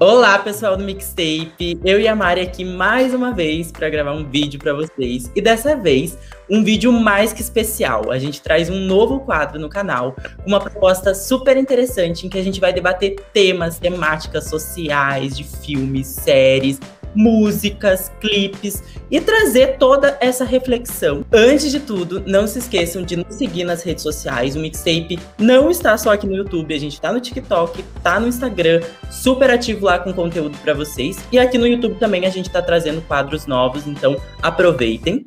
Olá, pessoal do Mixtape! Eu e a Mari aqui mais uma vez para gravar um vídeo para vocês. E dessa vez, um vídeo mais que especial. A gente traz um novo quadro no canal, uma proposta super interessante em que a gente vai debater temas, temáticas sociais, de filmes, séries, músicas, clipes e trazer toda essa reflexão. Antes de tudo, não se esqueçam de nos seguir nas redes sociais. O Mixtape não está só aqui no YouTube, a gente tá no TikTok, tá no Instagram, super ativo lá com conteúdo para vocês. E aqui no YouTube também a gente tá trazendo quadros novos, então aproveitem.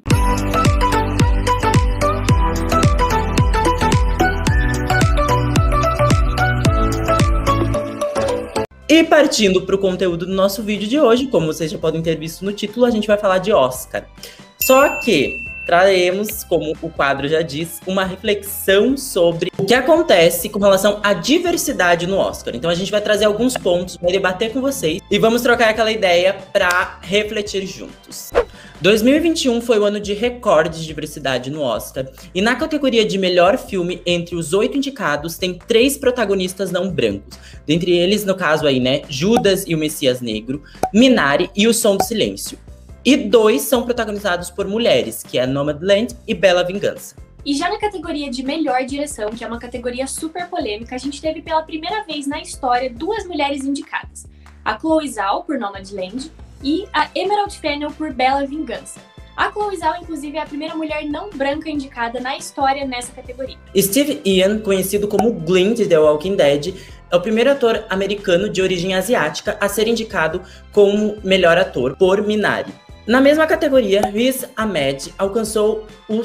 E partindo para o conteúdo do nosso vídeo de hoje, como vocês já podem ter visto no título, a gente vai falar de Oscar. Só que traremos, como o quadro já diz, uma reflexão sobre o que acontece com relação à diversidade no Oscar. Então a gente vai trazer alguns pontos, vai debater com vocês e vamos trocar aquela ideia para refletir juntos. 2021 foi o ano de recorde de diversidade no Oscar, e na categoria de melhor filme, entre os 8 indicados, tem 3 protagonistas não brancos. Dentre eles, no caso aí, né, Judas e o Messias Negro, Minari e O Som do Silêncio. E 2 são protagonizados por mulheres, que é Nomadland e Bela Vingança. E já na categoria de melhor direção, que é uma categoria super polêmica, a gente teve pela primeira vez na história 2 mulheres indicadas. A Chloe Zhao, por Nomadland, e a Emerald Fennell por Bela Vingança. A Chloe Zhao, inclusive, é a primeira mulher não branca indicada na história nessa categoria. Steve Yeun, conhecido como Glenn de The Walking Dead, é o primeiro ator americano de origem asiática a ser indicado como melhor ator por Minari. Na mesma categoria, Riz Ahmed alcançou o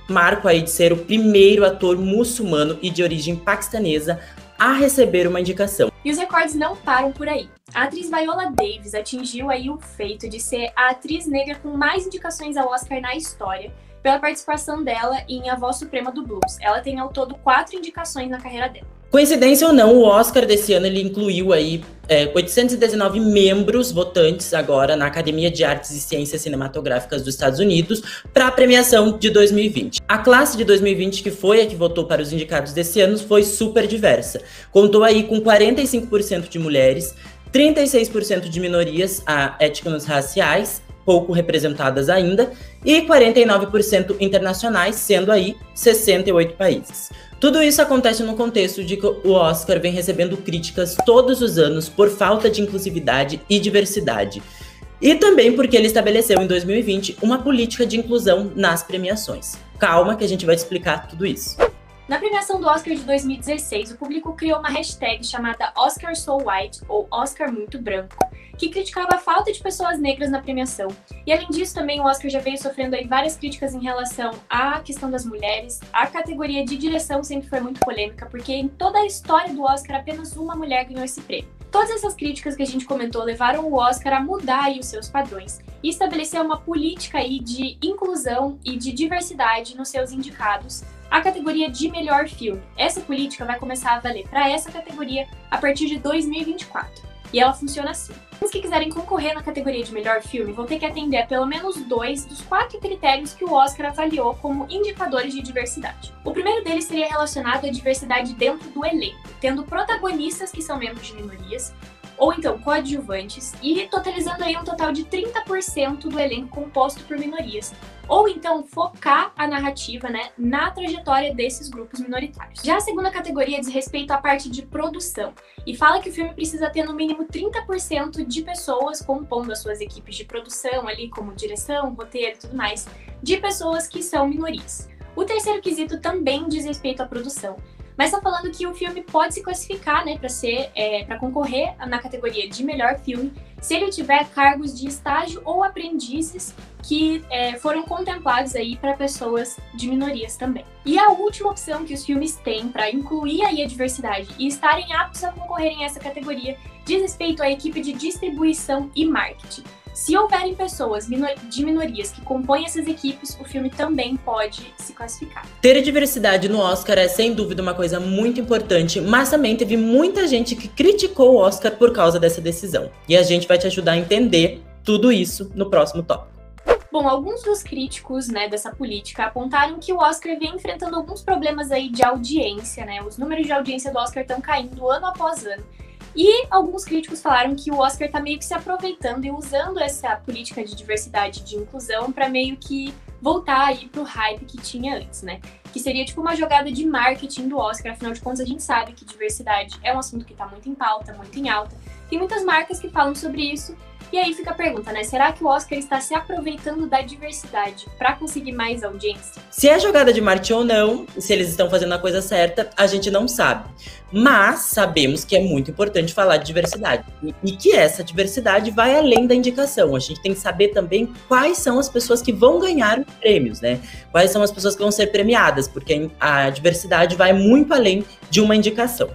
marco aí de ser o primeiro ator muçulmano e de origem paquistanesa a receber uma indicação. E os recordes não param por aí. A atriz Viola Davis atingiu aí o feito de ser a atriz negra com mais indicações ao Oscar na história, pela participação dela em A Voz Suprema do Blues. Ela tem ao todo 4 indicações na carreira dela. Coincidência ou não, o Oscar desse ano ele incluiu aí 819 membros votantes agora na Academia de Artes e Ciências Cinematográficas dos Estados Unidos para a premiação de 2020. A classe de 2020, que foi a que votou para os indicados desse ano, foi super diversa. Contou aí com 45% de mulheres, 36% de minorias étnicas raciais, pouco representadas ainda, e 49% internacionais, sendo aí 68 países. Tudo isso acontece no contexto de que o Oscar vem recebendo críticas todos os anos por falta de inclusividade e diversidade. E também porque ele estabeleceu em 2020 uma política de inclusão nas premiações. Calma que a gente vai te explicar tudo isso. Na premiação do Oscar de 2016, o público criou uma hashtag chamada Oscar So White, ou Oscar Muito Branco, que criticava a falta de pessoas negras na premiação. E além disso, também o Oscar já veio sofrendo aí várias críticas em relação à questão das mulheres. A categoria de direção sempre foi muito polêmica, porque em toda a história do Oscar, apenas uma mulher ganhou esse prêmio. Todas essas críticas que a gente comentou levaram o Oscar a mudar aí os seus padrões e estabelecer uma política aí de inclusão e de diversidade nos seus indicados à categoria de melhor filme. Essa política vai começar a valer para essa categoria a partir de 2024. E ela funciona assim. Os que quiserem concorrer na categoria de melhor filme vão ter que atender a pelo menos 2 dos 4 critérios que o Oscar avaliou como indicadores de diversidade. O primeiro deles seria relacionado à diversidade dentro do elenco, tendo protagonistas que são membros de minorias, ou então coadjuvantes, e totalizando aí um total de 30% do elenco composto por minorias. Ou então focar a narrativa, né, na trajetória desses grupos minoritários. Já a segunda categoria diz respeito à parte de produção, e fala que o filme precisa ter no mínimo 30% de pessoas compondo as suas equipes de produção ali, como direção, roteiro e tudo mais, de pessoas que são minorias. O terceiro quesito também diz respeito à produção, mas tá falando que o filme pode se classificar, né, para concorrer na categoria de melhor filme, se ele tiver cargos de estágio ou aprendizes que foram contemplados aí para pessoas de minorias também. E a última opção que os filmes têm para incluir aí a diversidade e estarem aptos a concorrerem a essa categoria diz respeito à equipe de distribuição e marketing. Se houverem pessoas de minorias que compõem essas equipes, o filme também pode se classificar. Ter diversidade no Oscar é sem dúvida uma coisa muito importante, mas também teve muita gente que criticou o Oscar por causa dessa decisão. E a gente vai te ajudar a entender tudo isso no próximo tópico. Bom, alguns dos críticos, né, dessa política apontaram que o Oscar vem enfrentando alguns problemas aí de audiência, né? Os números de audiência do Oscar estão caindo ano após ano. E alguns críticos falaram que o Oscar tá meio que se aproveitando e usando essa política de diversidade e de inclusão para meio que voltar aí pro hype que tinha antes, né? Que seria tipo uma jogada de marketing do Oscar, afinal de contas a gente sabe que diversidade é um assunto que tá muito em pauta, muito em alta. Tem muitas marcas que falam sobre isso. E aí fica a pergunta, né? Será que o Oscar está se aproveitando da diversidade para conseguir mais audiência? Se é jogada de marketing ou não, se eles estão fazendo a coisa certa, a gente não sabe. Mas sabemos que é muito importante falar de diversidade. E que essa diversidade vai além da indicação. A gente tem que saber também quais são as pessoas que vão ganhar os prêmios, né? Quais são as pessoas que vão ser premiadas, porque a diversidade vai muito além de uma indicação.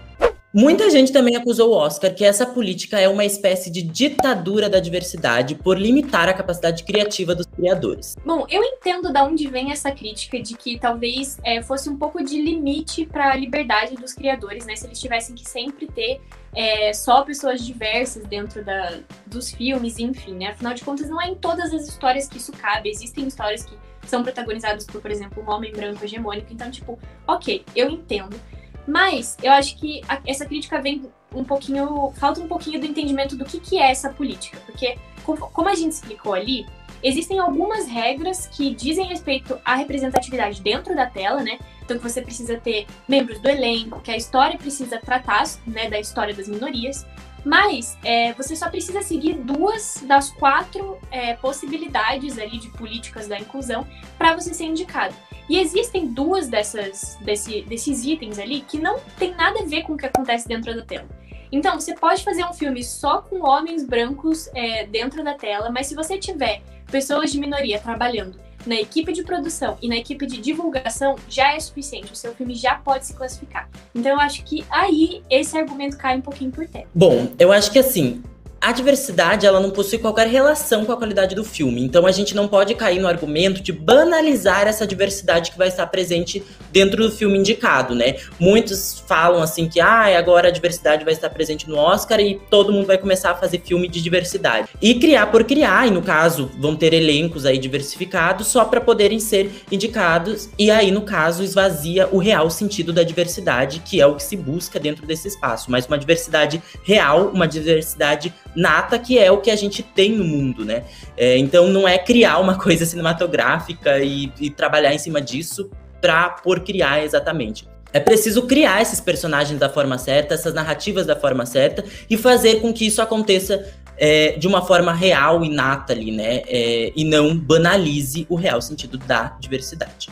Muita gente também acusou o Oscar que essa política é uma espécie de ditadura da diversidade por limitar a capacidade criativa dos criadores. Bom, eu entendo de onde vem essa crítica de que talvez fosse um pouco de limite para a liberdade dos criadores, né? Se eles tivessem que sempre ter só pessoas diversas dentro dos filmes, enfim, né? Afinal de contas, não é em todas as histórias que isso cabe. Existem histórias que são protagonizadas por exemplo, um homem branco hegemônico. Então, tipo, ok, eu entendo. Mas eu acho que essa crítica vem falta um pouquinho do entendimento do que é essa política. Porque, como a gente explicou ali, existem algumas regras que dizem respeito à representatividade dentro da tela, né? Então que você precisa ter membros do elenco, que a história precisa tratar, né, da história das minorias. Mas você só precisa seguir 2 das 4 possibilidades ali de políticas da inclusão para você ser indicado. E existem 2 desses itens ali que não tem nada a ver com o que acontece dentro da tela. Então, você pode fazer um filme só com homens brancos dentro da tela, mas se você tiver pessoas de minoria trabalhando na equipe de produção e na equipe de divulgação, já é suficiente. O seu filme já pode se classificar. Então, eu acho que aí esse argumento cai um pouquinho por terra. Bom, eu acho que assim, a diversidade, ela não possui qualquer relação com a qualidade do filme. Então a gente não pode cair no argumento de banalizar essa diversidade que vai estar presente dentro do filme indicado, né? Muitos falam assim que agora a diversidade vai estar presente no Oscar e todo mundo vai começar a fazer filme de diversidade. E criar por criar, e no caso vão ter elencos aí diversificados só para poderem ser indicados. E aí, no caso, esvazia o real sentido da diversidade, que é o que se busca dentro desse espaço. Mas uma diversidade real, uma diversidade nata, que é o que a gente tem no mundo, né? Então não é criar uma coisa cinematográfica e trabalhar em cima disso por criar exatamente. É preciso criar esses personagens da forma certa, essas narrativas da forma certa e fazer com que isso aconteça de uma forma real e nata ali, né? E não banalize o real sentido da diversidade.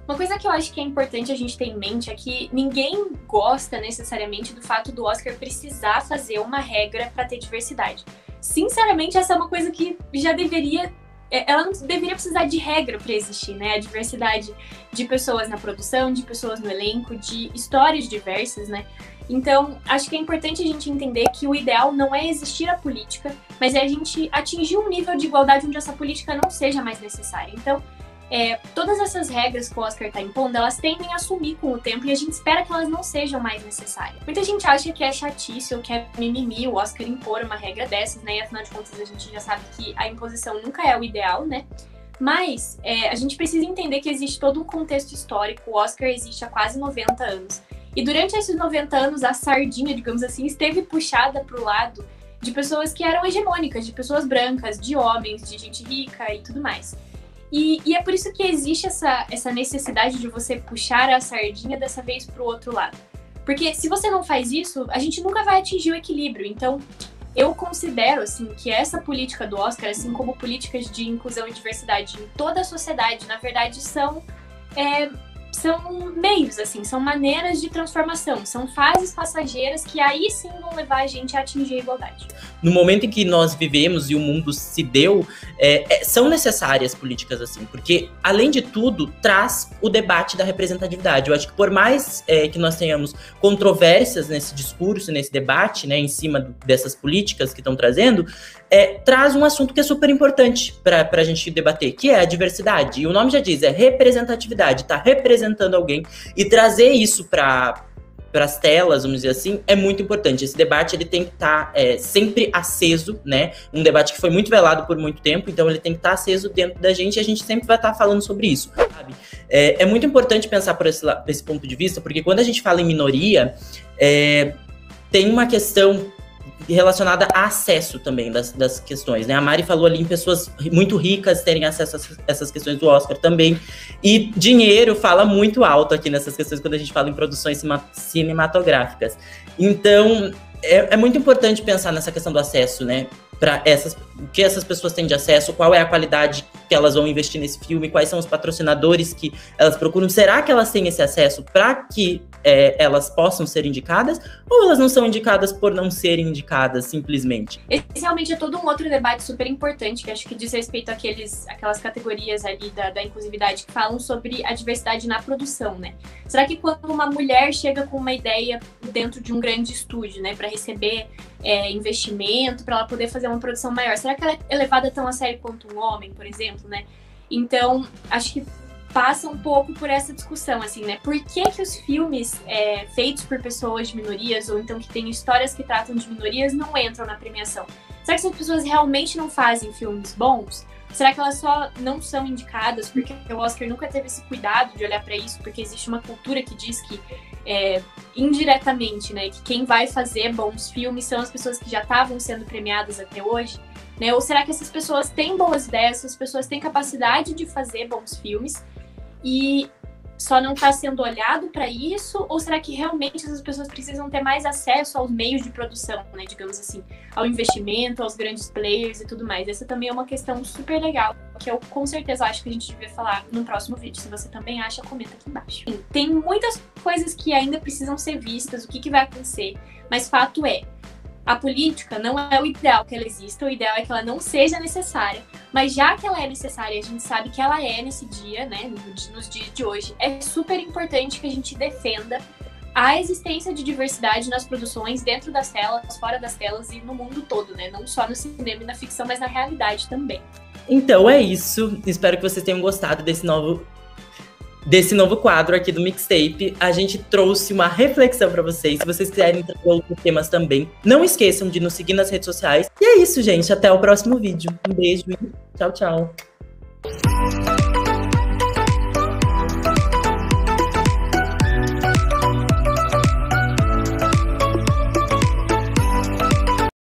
Uma coisa que eu acho que é importante a gente ter em mente é que ninguém gosta necessariamente do fato do Oscar precisar fazer uma regra para ter diversidade. Sinceramente, essa é uma coisa que já deveria... Ela não deveria precisar de regra para existir, né? A diversidade de pessoas na produção, de pessoas no elenco, de histórias diversas, né? Então, acho que é importante a gente entender que o ideal não é existir a política, mas é a gente atingir um nível de igualdade onde essa política não seja mais necessária. Então, todas essas regras que o Oscar está impondo, elas tendem a sumir com o tempo e a gente espera que elas não sejam mais necessárias. Muita gente acha que é chatice ou que é mimimi o Oscar impor uma regra dessas, né? E afinal de contas a gente já sabe que a imposição nunca é o ideal, né? Mas a gente precisa entender que existe todo um contexto histórico. O Oscar existe há quase 90 anos. E durante esses 90 anos, a sardinha, digamos assim, esteve puxada para o lado de pessoas que eram hegemônicas, de pessoas brancas, de homens, de gente rica e tudo mais. E é por isso que existe essa necessidade de você puxar a sardinha dessa vez para o outro lado. Porque se você não faz isso, a gente nunca vai atingir o equilíbrio. Então, eu considero assim, que essa política do Oscar, assim como políticas de inclusão e diversidade em toda a sociedade, na verdade, são meios, assim, são maneiras de transformação, são fases passageiras que aí sim vão levar a gente a atingir a igualdade. No momento em que nós vivemos e o mundo se deu, são necessárias políticas assim, porque, além de tudo, traz o debate da representatividade. Eu acho que por mais que nós tenhamos controvérsias nesse discurso, nesse debate, né, em cima dessas políticas que estão trazendo, traz um assunto que é super importante para a gente debater, que é a diversidade. E o nome já diz, é representatividade, tá representando alguém, e trazer isso para as telas, vamos dizer assim, é muito importante. Esse debate ele tem que estar sempre aceso, né? Um debate que foi muito velado por muito tempo, então ele tem que estar aceso dentro da gente e a gente sempre vai estar falando sobre isso, sabe? É muito importante pensar por esse ponto de vista, porque quando a gente fala em minoria, tem uma questão relacionada a acesso também das questões, né? A Mari falou ali em pessoas muito ricas terem acesso a essas questões do Oscar também. E dinheiro fala muito alto aqui nessas questões quando a gente fala em produções cinematográficas. Então, é muito importante pensar nessa questão do acesso, né? Para o que essas pessoas têm de acesso, qual é a qualidade que elas vão investir nesse filme, quais são os patrocinadores que elas procuram. Será que elas têm esse acesso para que elas possam ser indicadas? Ou elas não são indicadas por não serem indicadas, simplesmente? Esse realmente é todo um outro debate super importante, que acho que diz respeito àquelas categorias ali da inclusividade que falam sobre a diversidade na produção, né? Será que quando uma mulher chega com uma ideia dentro de um grande estúdio, né, para receber investimento, para ela poder fazer uma produção maior, será que ela é levada tão a sério quanto um homem, por exemplo, né? Então, acho que passa um pouco por essa discussão, assim, né? Por que os filmes feitos por pessoas de minorias, ou então que têm histórias que tratam de minorias, não entram na premiação? Será que essas pessoas realmente não fazem filmes bons? Será que elas só não são indicadas porque o Oscar nunca teve esse cuidado de olhar para isso, porque existe uma cultura que diz que, indiretamente, né, que quem vai fazer bons filmes são as pessoas que já estavam sendo premiadas até hoje? Né? Ou será que essas pessoas têm boas ideias, essas pessoas têm capacidade de fazer bons filmes e só não está sendo olhado para isso? Ou será que realmente essas pessoas precisam ter mais acesso aos meios de produção, né, digamos assim, ao investimento, aos grandes players e tudo mais? Essa também é uma questão super legal, que eu com certeza acho que a gente devia falar no próximo vídeo. Se você também acha, comenta aqui embaixo. Tem muitas coisas que ainda precisam ser vistas, o que vai acontecer, mas fato é, a política não é o ideal que ela exista, o ideal é que ela não seja necessária, mas já que ela é necessária, a gente sabe que ela é nesse dia, né, nos dias de hoje, é super importante que a gente defenda a existência de diversidade nas produções, dentro das telas, fora das telas e no mundo todo, né, não só no cinema e na ficção, mas na realidade também. Então é isso, espero que vocês tenham gostado desse novo quadro aqui do Mixtape. A gente trouxe uma reflexão pra vocês. Se vocês quiserem trazer outros temas também, não esqueçam de nos seguir nas redes sociais. E é isso, gente. Até o próximo vídeo. Um beijo e tchau, tchau.